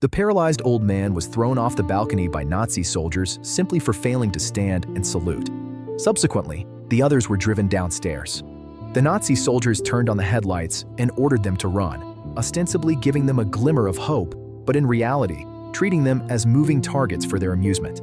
The paralyzed old man was thrown off the balcony by Nazi soldiers simply for failing to stand and salute. Subsequently, the others were driven downstairs. The Nazi soldiers turned on the headlights and ordered them to run, ostensibly giving them a glimmer of hope, but in reality, treating them as moving targets for their amusement.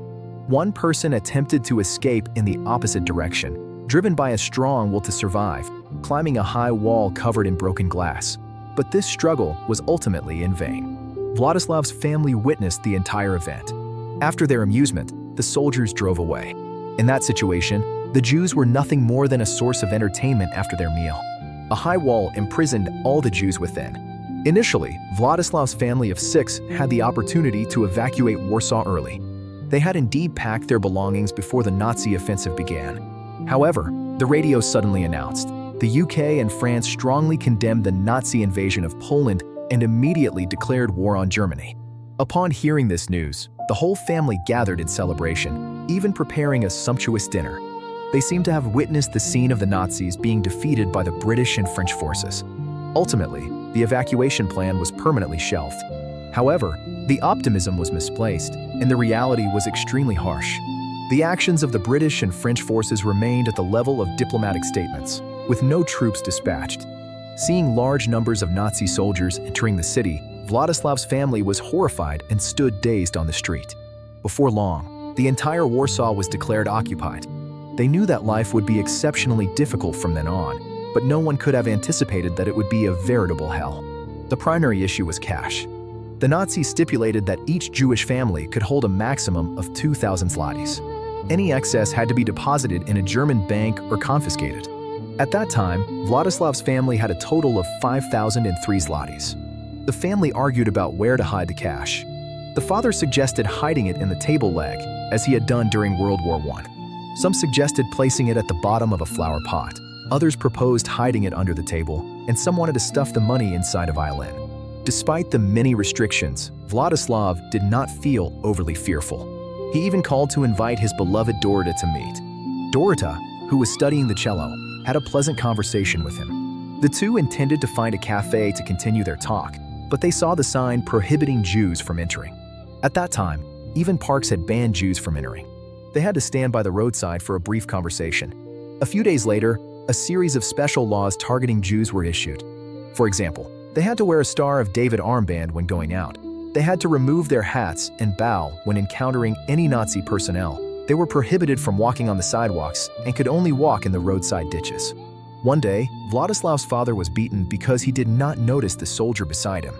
One person attempted to escape in the opposite direction, driven by a strong will to survive, climbing a high wall covered in broken glass. But this struggle was ultimately in vain. Władysław's family witnessed the entire event. After their amusement, the soldiers drove away. In that situation, the Jews were nothing more than a source of entertainment after their meal. A high wall imprisoned all the Jews within. Initially, Władysław's family of 6 had the opportunity to evacuate Warsaw early. They had indeed packed their belongings before the Nazi offensive began. However, the radio suddenly announced the UK and France strongly condemned the Nazi invasion of Poland and immediately declared war on Germany. Upon hearing this news, the whole family gathered in celebration, even preparing a sumptuous dinner. They seemed to have witnessed the scene of the Nazis being defeated by the British and French forces. Ultimately, the evacuation plan was permanently shelved. However, the optimism was misplaced, and the reality was extremely harsh. The actions of the British and French forces remained at the level of diplomatic statements, with no troops dispatched. Seeing large numbers of Nazi soldiers entering the city, Władysław's family was horrified and stood dazed on the street. Before long, the entire Warsaw was declared occupied. They knew that life would be exceptionally difficult from then on, but no one could have anticipated that it would be a veritable hell. The primary issue was cash. The Nazis stipulated that each Jewish family could hold a maximum of 2,000 zlotys. Any excess had to be deposited in a German bank or confiscated. At that time, Władysław's family had a total of 5,003 zlotys. The family argued about where to hide the cash. The father suggested hiding it in the table leg, as he had done during World War I. Some suggested placing it at the bottom of a flower pot. Others proposed hiding it under the table, and some wanted to stuff the money inside a violin. Despite the many restrictions, Władysław did not feel overly fearful. He even called to invite his beloved Dorota to meet. Dorota, who was studying the cello, had a pleasant conversation with him. The two intended to find a cafe to continue their talk, but they saw the sign prohibiting Jews from entering. At that time, even parks had banned Jews from entering. They had to stand by the roadside for a brief conversation. A few days later, a series of special laws targeting Jews were issued. For example, they had to wear a Star of David armband when going out. They had to remove their hats and bow when encountering any Nazi personnel. They were prohibited from walking on the sidewalks and could only walk in the roadside ditches. One day, Władysław's father was beaten because he did not notice the soldier beside him,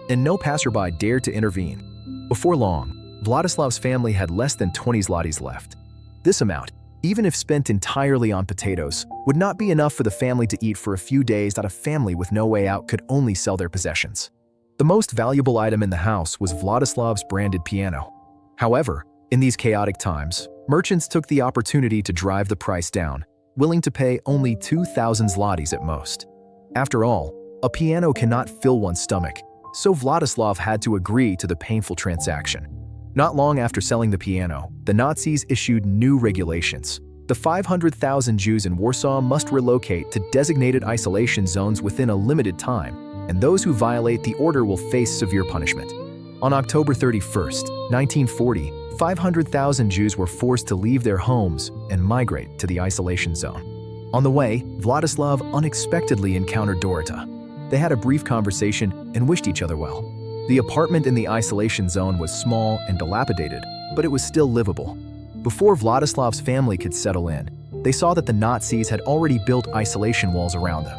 and no passerby dared to intervene. Before long, Władysław's family had less than 20 zlotys left. This amount, even if spent entirely on potatoes, would not be enough for the family to eat for a few days that a family with no way out could only sell their possessions. The most valuable item in the house was Władysław's branded piano. However, in these chaotic times, merchants took the opportunity to drive the price down, willing to pay only 2,000 zlotys at most. After all, a piano cannot fill one's stomach, so Władysław had to agree to the painful transaction. Not long after selling the piano, the Nazis issued new regulations. The 500,000 Jews in Warsaw must relocate to designated isolation zones within a limited time, and those who violate the order will face severe punishment. On October 31st, 1940, 500,000 Jews were forced to leave their homes and migrate to the isolation zone. On the way, Władysław unexpectedly encountered Dorota. They had a brief conversation and wished each other well. The apartment in the isolation zone was small and dilapidated, but it was still livable. Before Władysław's family could settle in, they saw that the Nazis had already built isolation walls around them.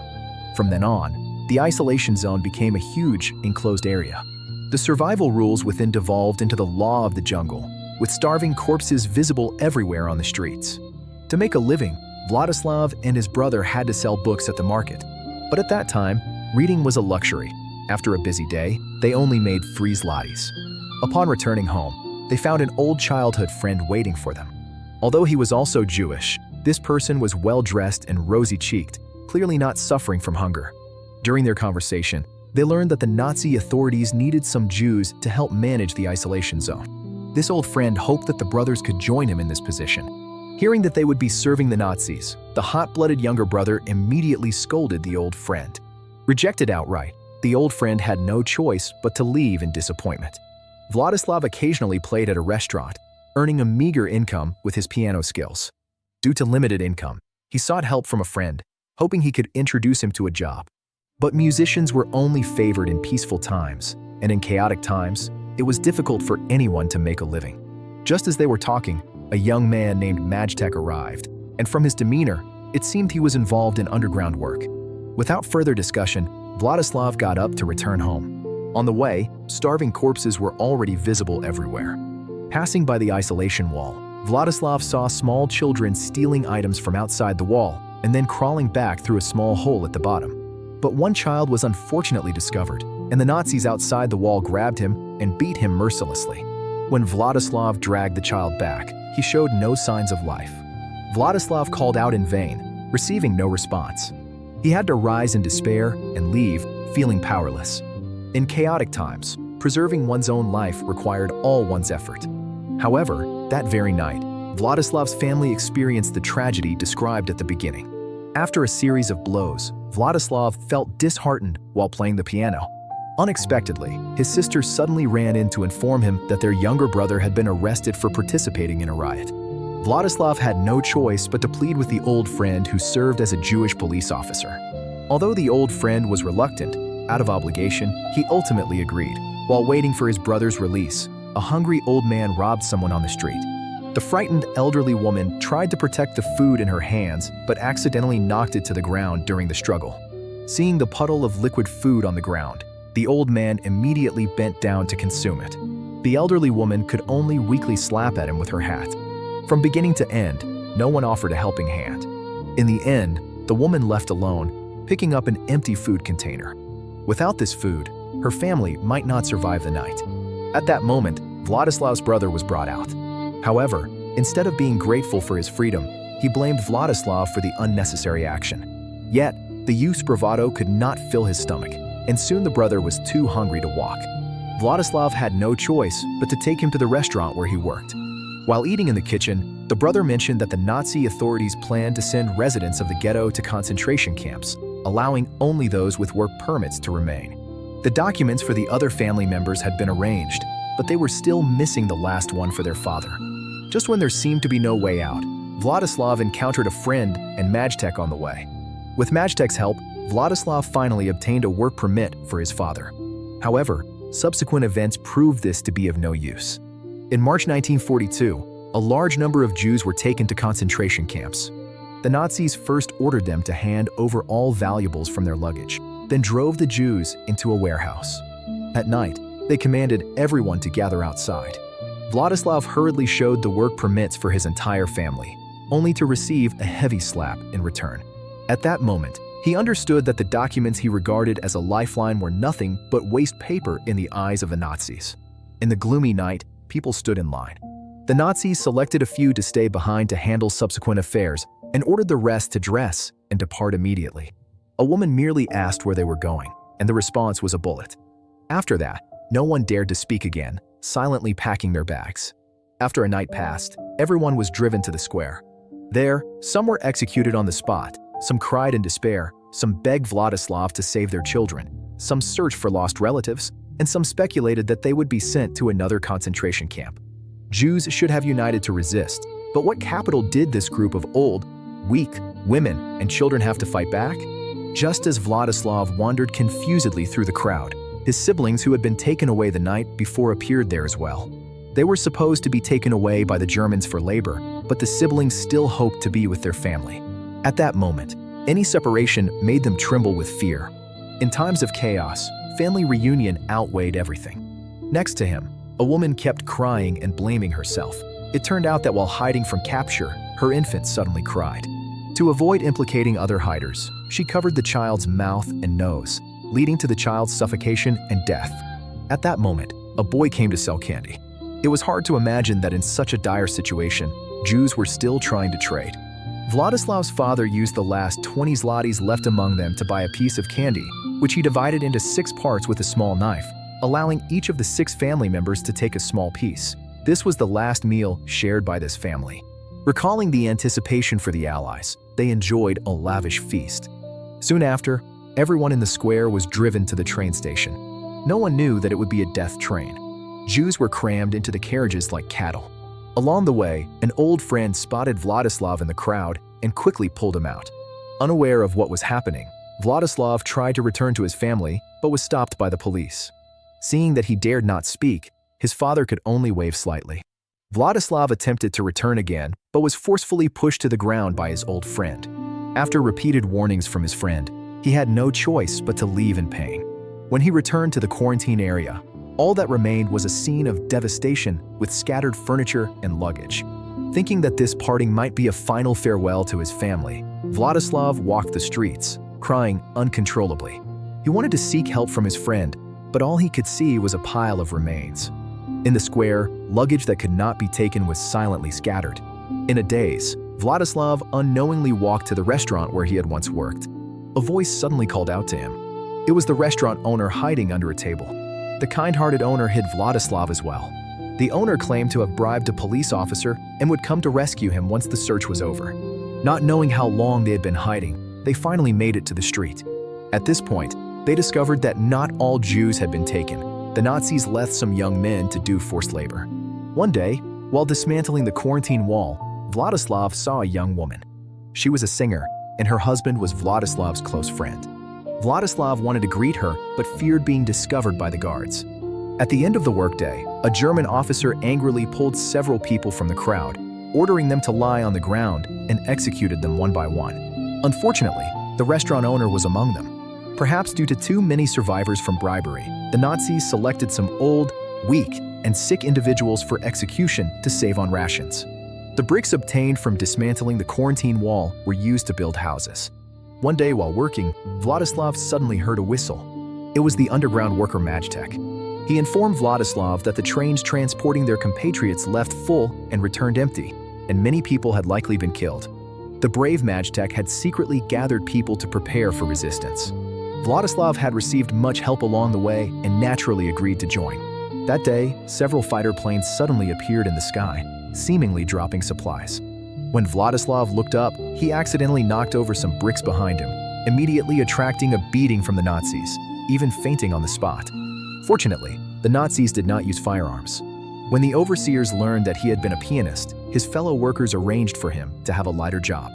From then on, the isolation zone became a huge, enclosed area. The survival rules within devolved into the law of the jungle, with starving corpses visible everywhere on the streets. To make a living, Władysław and his brother had to sell books at the market. But at that time, reading was a luxury. After a busy day, they only made 3 zlotys. Upon returning home, they found an old childhood friend waiting for them. Although he was also Jewish, this person was well-dressed and rosy-cheeked, clearly not suffering from hunger. During their conversation, they learned that the Nazi authorities needed some Jews to help manage the isolation zone. This old friend hoped that the brothers could join him in this position. Hearing that they would be serving the Nazis, the hot-blooded younger brother immediately scolded the old friend. Rejected outright, the old friend had no choice but to leave in disappointment. Władysław occasionally played at a restaurant, earning a meager income with his piano skills. Due to limited income, he sought help from a friend, hoping he could introduce him to a job. But musicians were only favored in peaceful times, and in chaotic times, it was difficult for anyone to make a living. Just as they were talking, a young man named Majtek arrived, and from his demeanor, it seemed he was involved in underground work. Without further discussion, Władysław got up to return home. On the way, starving corpses were already visible everywhere. Passing by the isolation wall, Władysław saw small children stealing items from outside the wall and then crawling back through a small hole at the bottom. But one child was unfortunately discovered, and the Nazis outside the wall grabbed him and beat him mercilessly. When Władysław dragged the child back, he showed no signs of life. Władysław called out in vain, receiving no response. He had to rise in despair and leave, feeling powerless. In chaotic times, preserving one's own life required all one's effort. However, that very night, Władysław's family experienced the tragedy described at the beginning. After a series of blows, Władysław felt disheartened while playing the piano. Unexpectedly, his sister suddenly ran in to inform him that their younger brother had been arrested for participating in a riot. Władysław had no choice but to plead with the old friend who served as a Jewish police officer. Although the old friend was reluctant, out of obligation, he ultimately agreed. While waiting for his brother's release, a hungry old man robbed someone on the street. The frightened elderly woman tried to protect the food in her hands, but accidentally knocked it to the ground during the struggle. Seeing the puddle of liquid food on the ground, the old man immediately bent down to consume it. The elderly woman could only weakly slap at him with her hat. From beginning to end, no one offered a helping hand. In the end, the woman left alone, picking up an empty food container. Without this food, her family might not survive the night. At that moment, Władysław's brother was brought out. However, instead of being grateful for his freedom, he blamed Władysław for the unnecessary action. Yet, the youth's bravado could not fill his stomach, and soon the brother was too hungry to walk. Władysław had no choice but to take him to the restaurant where he worked. While eating in the kitchen, the brother mentioned that the Nazi authorities planned to send residents of the ghetto to concentration camps, allowing only those with work permits to remain. The documents for the other family members had been arranged, but they were still missing the last one for their father. Just when there seemed to be no way out, Władysław encountered a friend and Majtek on the way. With Majtek's help, Władysław finally obtained a work permit for his father. However, subsequent events proved this to be of no use. In March 1942, a large number of Jews were taken to concentration camps. The Nazis first ordered them to hand over all valuables from their luggage, then drove the Jews into a warehouse. At night, they commanded everyone to gather outside. Władysław hurriedly showed the work permits for his entire family, only to receive a heavy slap in return. At that moment, he understood that the documents he regarded as a lifeline were nothing but waste paper in the eyes of the Nazis. In the gloomy night, people stood in line. The Nazis selected a few to stay behind to handle subsequent affairs and ordered the rest to dress and depart immediately. A woman merely asked where they were going, and the response was a bullet. After that, no one dared to speak again, silently packing their bags. After a night passed, everyone was driven to the square. There, some were executed on the spot, some cried in despair, some begged Władysław to save their children, some searched for lost relatives, and some speculated that they would be sent to another concentration camp. Jews should have united to resist, but what capital did this group of old, weak women and children have to fight back? Just as Władysław wandered confusedly through the crowd, his siblings who had been taken away the night before appeared there as well. They were supposed to be taken away by the Germans for labor, but the siblings still hoped to be with their family. At that moment, any separation made them tremble with fear. In times of chaos, family reunion outweighed everything. Next to him, a woman kept crying and blaming herself. It turned out that while hiding from capture, her infant suddenly cried. To avoid implicating other hiders, she covered the child's mouth and nose, leading to the child's suffocation and death. At that moment, a boy came to sell candy. It was hard to imagine that in such a dire situation, Jews were still trying to trade. Władysław's father used the last 20 zlotys left among them to buy a piece of candy, which he divided into 6 parts with a small knife, allowing each of the 6 family members to take a small piece. This was the last meal shared by this family. Recalling the anticipation for the Allies, they enjoyed a lavish feast. Soon after, everyone in the square was driven to the train station. No one knew that it would be a death train. Jews were crammed into the carriages like cattle. Along the way, an old friend spotted Władysław in the crowd and quickly pulled him out. Unaware of what was happening, Władysław tried to return to his family but was stopped by the police. Seeing that he dared not speak, his father could only wave slightly. Władysław attempted to return again but was forcefully pushed to the ground by his old friend. After repeated warnings from his friend, he had no choice but to leave in pain. When he returned to the quarantine area, all that remained was a scene of devastation with scattered furniture and luggage. Thinking that this parting might be a final farewell to his family, Władysław walked the streets, crying uncontrollably. He wanted to seek help from his friend, but all he could see was a pile of remains. In the square, luggage that could not be taken was silently scattered. In a daze, Władysław unknowingly walked to the restaurant where he had once worked. A voice suddenly called out to him. It was the restaurant owner hiding under a table. The kind-hearted owner hid Władysław as well. The owner claimed to have bribed a police officer and would come to rescue him once the search was over. Not knowing how long they had been hiding, they finally made it to the street. At this point, they discovered that not all Jews had been taken. The Nazis left some young men to do forced labor. One day, while dismantling the quarantine wall, Władysław saw a young woman. She was a singer, and her husband was Władysław's close friend. Władysław wanted to greet her, but feared being discovered by the guards. At the end of the workday, a German officer angrily pulled several people from the crowd, ordering them to lie on the ground and executed them one by one. Unfortunately, the restaurant owner was among them. Perhaps due to too many survivors from bribery, the Nazis selected some old, weak, and sick individuals for execution to save on rations. The bricks obtained from dismantling the quarantine wall were used to build houses. One day while working, Władysław suddenly heard a whistle. It was the underground worker Maciek. He informed Władysław that the trains transporting their compatriots left full and returned empty, and many people had likely been killed. The brave Maciek had secretly gathered people to prepare for resistance. Władysław had received much help along the way and naturally agreed to join. That day, several fighter planes suddenly appeared in the sky, seemingly dropping supplies. When Władysław looked up, he accidentally knocked over some bricks behind him, immediately attracting a beating from the Nazis, even fainting on the spot. Fortunately, the Nazis did not use firearms. When the overseers learned that he had been a pianist, his fellow workers arranged for him to have a lighter job.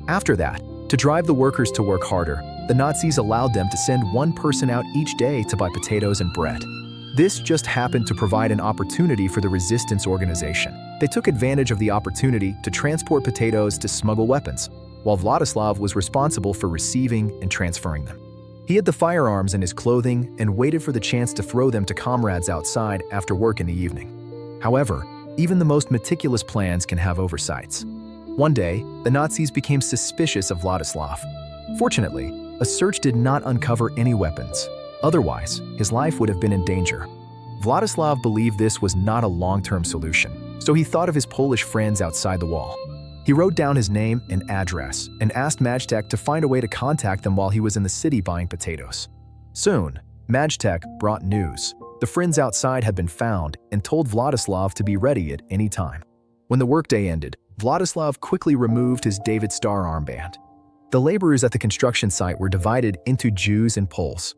After that, to drive the workers to work harder, the Nazis allowed them to send one person out each day to buy potatoes and bread. This just happened to provide an opportunity for the resistance organization. They took advantage of the opportunity to transport potatoes to smuggle weapons, while Władysław was responsible for receiving and transferring them. He hid the firearms in his clothing and waited for the chance to throw them to comrades outside after work in the evening. However, even the most meticulous plans can have oversights. One day, the Nazis became suspicious of Władysław. Fortunately, a search did not uncover any weapons. Otherwise, his life would have been in danger. Władysław believed this was not a long-term solution, so he thought of his Polish friends outside the wall. He wrote down his name and address and asked Maciek to find a way to contact them while he was in the city buying potatoes. Soon, Maciek brought news. The friends outside had been found and told Władysław to be ready at any time. When the workday ended, Władysław quickly removed his David Star armband. The laborers at the construction site were divided into Jews and Poles.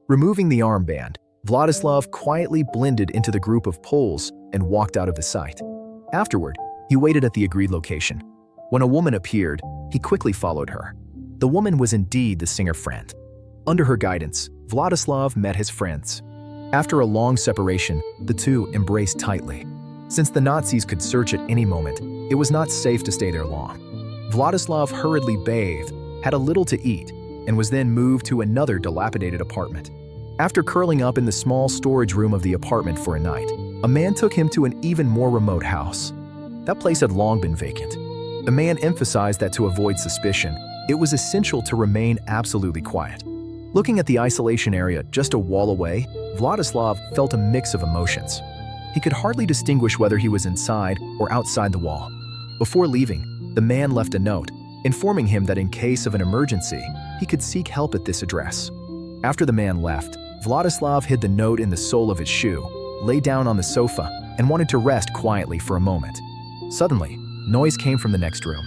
Removing the armband, Władysław quietly blended into the group of Poles and walked out of the site. Afterward, he waited at the agreed location. When a woman appeared, he quickly followed her. The woman was indeed the singer friend. Under her guidance, Władysław met his friends. After a long separation, the two embraced tightly. Since the Nazis could search at any moment, it was not safe to stay there long. Władysław hurriedly bathed, had a little to eat, and was then moved to another dilapidated apartment. After curling up in the small storage room of the apartment for a night, a man took him to an even more remote house. That place had long been vacant. The man emphasized that to avoid suspicion, it was essential to remain absolutely quiet. Looking at the isolation area just a wall away, Władysław felt a mix of emotions. He could hardly distinguish whether he was inside or outside the wall. Before leaving, the man left a note, informing him that in case of an emergency, he could seek help at this address. After the man left, Władysław hid the note in the sole of his shoe, lay down on the sofa, and wanted to rest quietly for a moment. Suddenly, noise came from the next room.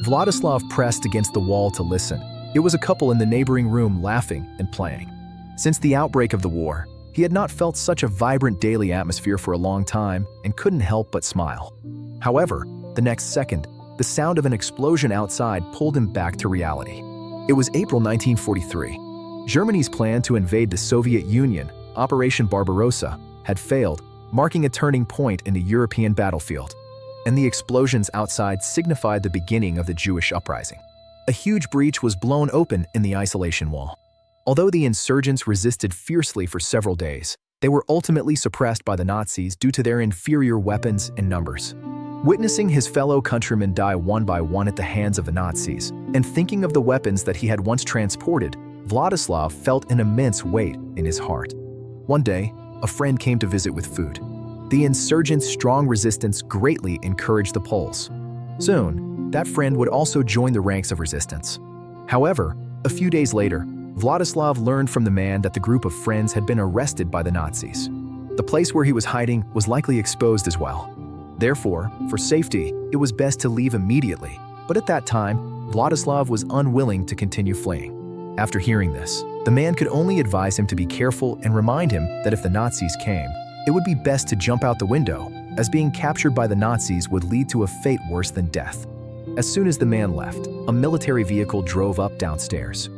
Władysław pressed against the wall to listen. It was a couple in the neighboring room laughing and playing. Since the outbreak of the war, He had not felt such a vibrant daily atmosphere for a long time and couldn't help but smile. However, the next second, the sound of an explosion outside pulled him back to reality. It was April 1943. Germany's plan to invade the Soviet Union, Operation Barbarossa, had failed, marking a turning point in the European battlefield. And the explosions outside signified the beginning of the Jewish uprising. A huge breach was blown open in the isolation wall. Although the insurgents resisted fiercely for several days, they were ultimately suppressed by the Nazis due to their inferior weapons and numbers. Witnessing his fellow countrymen die one by one at the hands of the Nazis, and thinking of the weapons that he had once transported, Władysław felt an immense weight in his heart. One day, a friend came to visit with food. The insurgents' strong resistance greatly encouraged the Poles. Soon, that friend would also join the ranks of resistance. However, a few days later, Władysław learned from the man that the group of friends had been arrested by the Nazis. The place where he was hiding was likely exposed as well. Therefore, for safety, it was best to leave immediately. But at that time, Władysław was unwilling to continue fleeing. After hearing this, the man could only advise him to be careful and remind him that if the Nazis came, it would be best to jump out the window, as being captured by the Nazis would lead to a fate worse than death. As soon as the man left, a military vehicle drove up downstairs.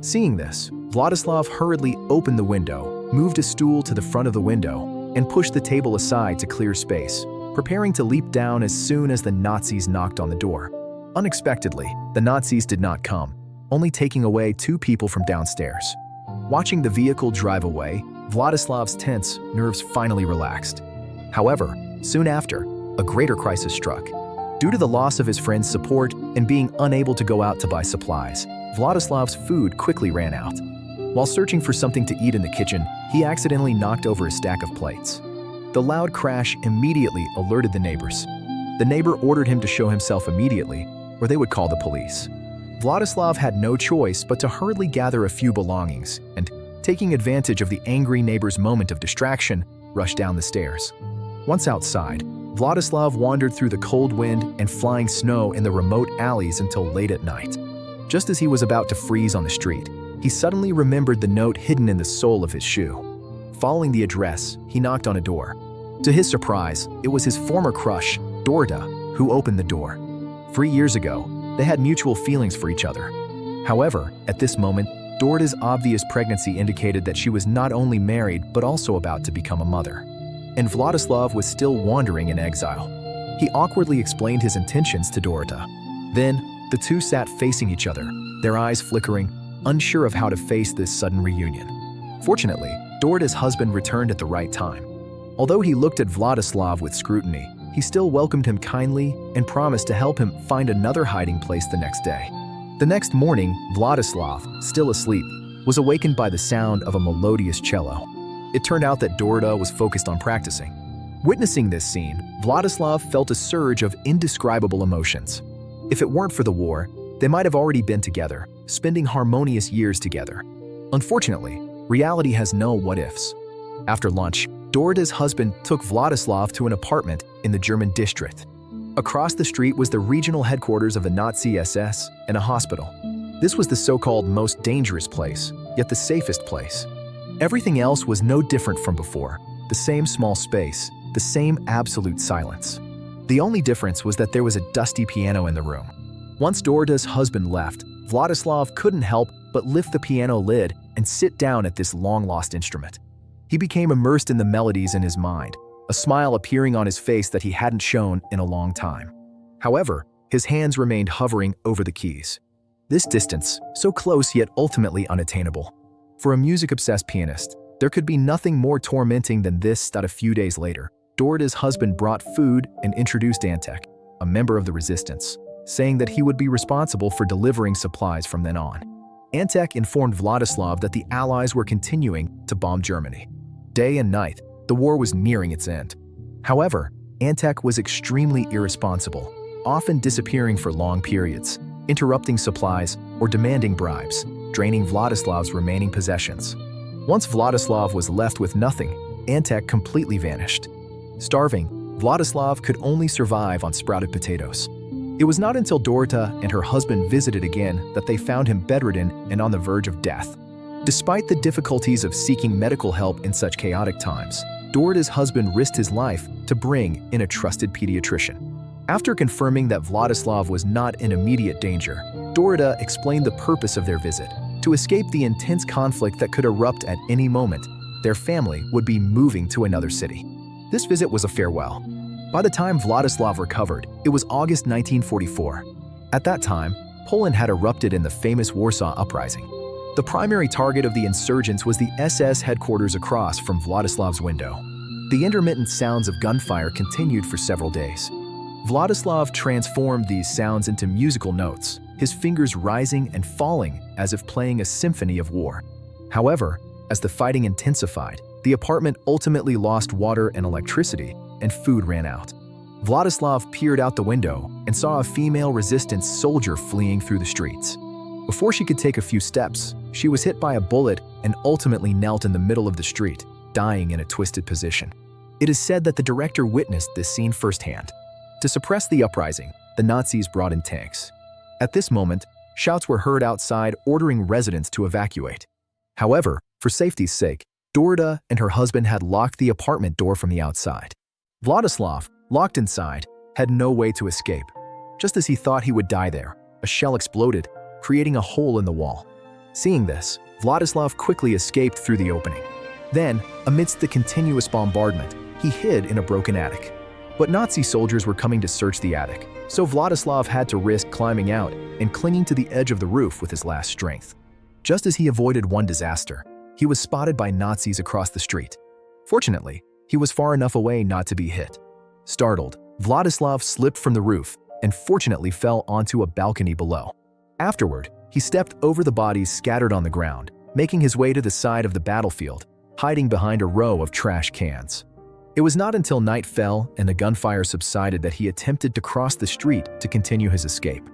Seeing this, Władysław hurriedly opened the window, moved a stool to the front of the window, and pushed the table aside to clear space, preparing to leap down as soon as the Nazis knocked on the door. Unexpectedly, the Nazis did not come, only taking away 2 people from downstairs. Watching the vehicle drive away, Władysław's tense nerves finally relaxed. However, soon after, a greater crisis struck. Due to the loss of his friend's support and being unable to go out to buy supplies, Władysław's food quickly ran out. While searching for something to eat in the kitchen, he accidentally knocked over a stack of plates. The loud crash immediately alerted the neighbors. The neighbor ordered him to show himself immediately, or they would call the police. Władysław had no choice but to hurriedly gather a few belongings and, taking advantage of the angry neighbor's moment of distraction, rushed down the stairs. Once outside, Władysław wandered through the cold wind and flying snow in the remote alleys until late at night. Just as he was about to freeze on the street, he suddenly remembered the note hidden in the sole of his shoe. Following the address, he knocked on a door. To his surprise, it was his former crush, Dorota, who opened the door. 3 years ago, they had mutual feelings for each other. However, at this moment, Dorota's obvious pregnancy indicated that she was not only married but also about to become a mother. And Władysław was still wandering in exile. He awkwardly explained his intentions to Dorota. Then, the two sat facing each other, their eyes flickering, unsure of how to face this sudden reunion. Fortunately, Dorota's husband returned at the right time. Although he looked at Władysław with scrutiny, he still welcomed him kindly and promised to help him find another hiding place the next day. The next morning, Władysław, still asleep, was awakened by the sound of a melodious cello. It turned out that Dorota was focused on practicing. Witnessing this scene, Władysław felt a surge of indescribable emotions. If it weren't for the war, they might have already been together, spending harmonious years together. Unfortunately, reality has no what-ifs. After lunch, Dorota's husband took Władysław to an apartment in the German district. Across the street was the regional headquarters of the Nazi SS and a hospital. This was the so-called most dangerous place, yet the safest place. Everything else was no different from before, the same small space, the same absolute silence. The only difference was that there was a dusty piano in the room. Once Dorota's husband left, Władysław couldn't help but lift the piano lid and sit down at this long-lost instrument. He became immersed in the melodies in his mind, a smile appearing on his face that he hadn't shown in a long time. However, his hands remained hovering over the keys. This distance, so close yet ultimately unattainable. For a music-obsessed pianist, there could be nothing more tormenting than this. That a few days later, Dorota's husband brought food and introduced Antek, a member of the resistance, saying that he would be responsible for delivering supplies from then on. Antek informed Władysław that the Allies were continuing to bomb Germany. Day and night, the war was nearing its end. However, Antek was extremely irresponsible, often disappearing for long periods, interrupting supplies or demanding bribes, draining Władysław's remaining possessions. Once Władysław was left with nothing, Antek completely vanished. Starving, Władysław could only survive on sprouted potatoes. It was not until Dorota and her husband visited again that they found him bedridden and on the verge of death. Despite the difficulties of seeking medical help in such chaotic times, Dorida's husband risked his life to bring in a trusted pediatrician. After confirming that Władysław was not in immediate danger, Dorida explained the purpose of their visit. To escape the intense conflict that could erupt at any moment, their family would be moving to another city. This visit was a farewell. By the time Władysław recovered, it was August 1944. At that time, Poland had erupted in the famous Warsaw Uprising. The primary target of the insurgents was the SS headquarters across from Władysław's window. The intermittent sounds of gunfire continued for several days. Władysław transformed these sounds into musical notes, his fingers rising and falling as if playing a symphony of war. However, as the fighting intensified, the apartment ultimately lost water and electricity, and food ran out. Władysław peered out the window and saw a female resistance soldier fleeing through the streets. Before she could take a few steps, she was hit by a bullet and ultimately knelt in the middle of the street, dying in a twisted position. It is said that the director witnessed this scene firsthand. To suppress the uprising, the Nazis brought in tanks. At this moment, shouts were heard outside ordering residents to evacuate. However, for safety's sake, Dorida and her husband had locked the apartment door from the outside. Władysław, locked inside, had no way to escape. Just as he thought he would die there, a shell exploded, creating a hole in the wall. Seeing this, Władysław quickly escaped through the opening. Then, amidst the continuous bombardment, he hid in a broken attic. But Nazi soldiers were coming to search the attic, so Władysław had to risk climbing out and clinging to the edge of the roof with his last strength. Just as he avoided one disaster, he was spotted by Nazis across the street. Fortunately, he was far enough away not to be hit. Startled, Władysław slipped from the roof and fortunately fell onto a balcony below. Afterward, he stepped over the bodies scattered on the ground, making his way to the side of the battlefield, hiding behind a row of trash cans. It was not until night fell and the gunfire subsided that he attempted to cross the street to continue his escape.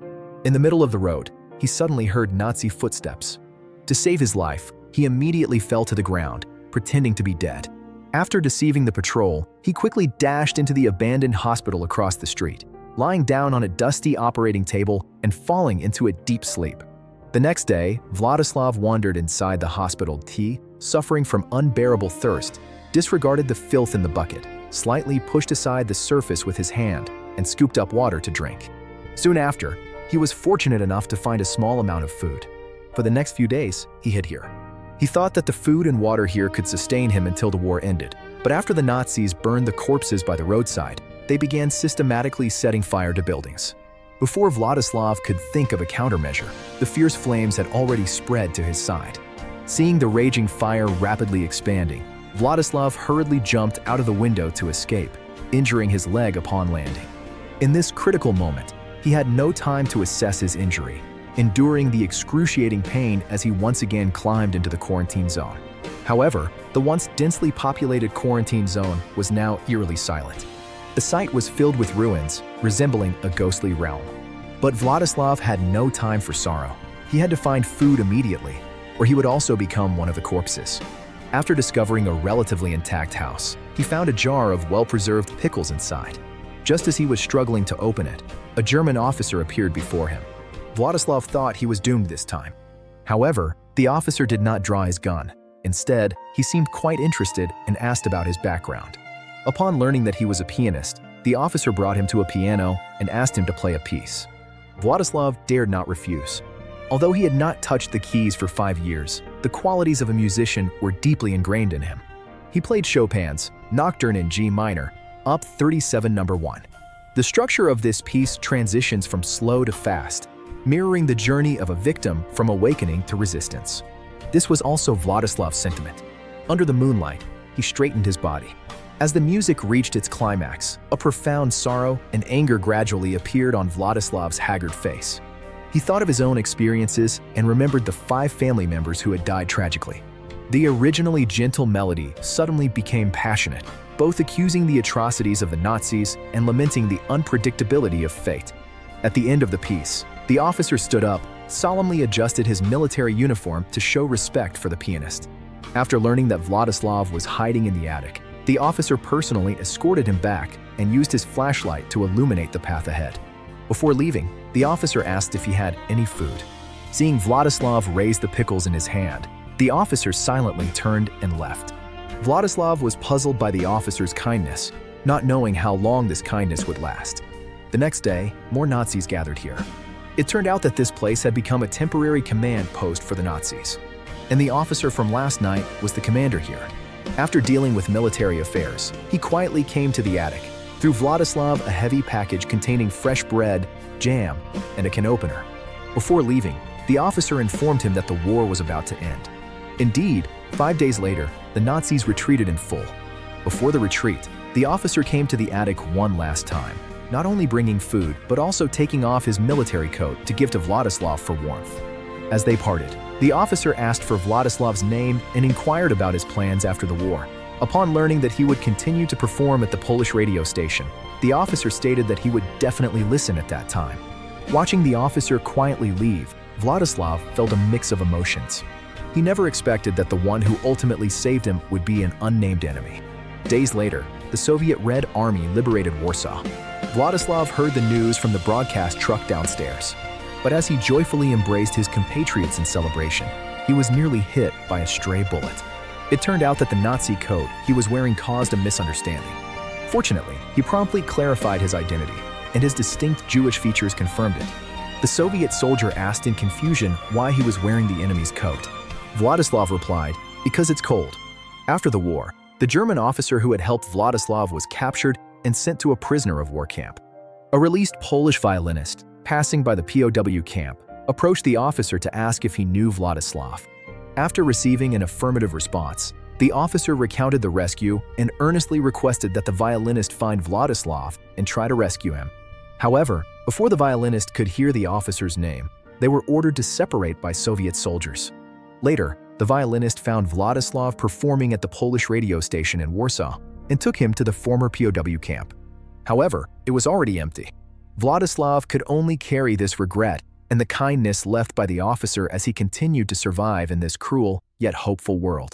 In the middle of the road, he suddenly heard Nazi footsteps. To save his life, he immediately fell to the ground, pretending to be dead. After deceiving the patrol, he quickly dashed into the abandoned hospital across the street, lying down on a dusty operating table and falling into a deep sleep. The next day, Władysław wandered inside the hospital, suffering from unbearable thirst, disregarded the filth in the bucket, slightly pushed aside the surface with his hand, and scooped up water to drink. Soon after, he was fortunate enough to find a small amount of food. For the next few days, he hid here. He thought that the food and water here could sustain him until the war ended, but after the Nazis burned the corpses by the roadside, they began systematically setting fire to buildings. Before Władysław could think of a countermeasure, the fierce flames had already spread to his side. Seeing the raging fire rapidly expanding, Władysław hurriedly jumped out of the window to escape, injuring his leg upon landing. In this critical moment, he had no time to assess his injury, enduring the excruciating pain as he once again climbed into the quarantine zone. However, the once densely populated quarantine zone was now eerily silent. The site was filled with ruins, resembling a ghostly realm. But Władysław had no time for sorrow. He had to find food immediately, or he would also become one of the corpses. After discovering a relatively intact house, he found a jar of well-preserved pickles inside. Just as he was struggling to open it, a German officer appeared before him. Władysław thought he was doomed this time. However, the officer did not draw his gun. Instead, he seemed quite interested and asked about his background. Upon learning that he was a pianist, the officer brought him to a piano and asked him to play a piece. Władysław dared not refuse. Although he had not touched the keys for 5 years, the qualities of a musician were deeply ingrained in him. He played Chopin's Nocturne in G minor, Op. 37 No. 1. The structure of this piece transitions from slow to fast, mirroring the journey of a victim from awakening to resistance. This was also Władysław's sentiment. Under the moonlight, he straightened his body. As the music reached its climax, a profound sorrow and anger gradually appeared on Władysław's haggard face. He thought of his own experiences and remembered the 5 family members who had died tragically. The originally gentle melody suddenly became passionate, both accusing the atrocities of the Nazis and lamenting the unpredictability of fate. At the end of the piece, the officer stood up, solemnly adjusted his military uniform to show respect for the pianist. After learning that Władysław was hiding in the attic, the officer personally escorted him back and used his flashlight to illuminate the path ahead. Before leaving, the officer asked if he had any food. Seeing Władysław raise the pickles in his hand, The officer silently turned and left. Władysław was puzzled by the officer's kindness, not knowing how long this kindness would last. The next day, more Nazis gathered here. It turned out that this place had become a temporary command post for the Nazis, and the officer from last night was the commander here. After dealing with military affairs, he quietly came to the attic, threw Władysław a heavy package containing fresh bread, jam, and a can opener. Before leaving, the officer informed him that the war was about to end. Indeed, 5 days later, the Nazis retreated in full. Before the retreat, the officer came to the attic one last time, not only bringing food, but also taking off his military coat to give to Władysław for warmth. As they parted, the officer asked for Władysław's name and inquired about his plans after the war. Upon learning that he would continue to perform at the Polish radio station, the officer stated that he would definitely listen at that time. Watching the officer quietly leave, Władysław felt a mix of emotions. He never expected that the one who ultimately saved him would be an unnamed enemy. Days later, the Soviet Red Army liberated Warsaw. Władysław heard the news from the broadcast truck downstairs. But as he joyfully embraced his compatriots in celebration, he was nearly hit by a stray bullet. It turned out that the Nazi coat he was wearing caused a misunderstanding. Fortunately, he promptly clarified his identity, and his distinct Jewish features confirmed it. The Soviet soldier asked in confusion why he was wearing the enemy's coat. Władysław replied, "Because it's cold." After the war, the German officer who had helped Władysław was captured and sent to a prisoner of war camp. A released Polish violinist, passing by the POW camp, approached the officer to ask if he knew Władysław. After receiving an affirmative response, the officer recounted the rescue and earnestly requested that the violinist find Władysław and try to rescue him. However, before the violinist could hear the officer's name, they were ordered to separate by Soviet soldiers. Later, the violinist found Władysław performing at the Polish radio station in Warsaw and took him to the former POW camp. However, it was already empty. Władysław could only carry this regret and the kindness left by the officer as he continued to survive in this cruel yet hopeful world.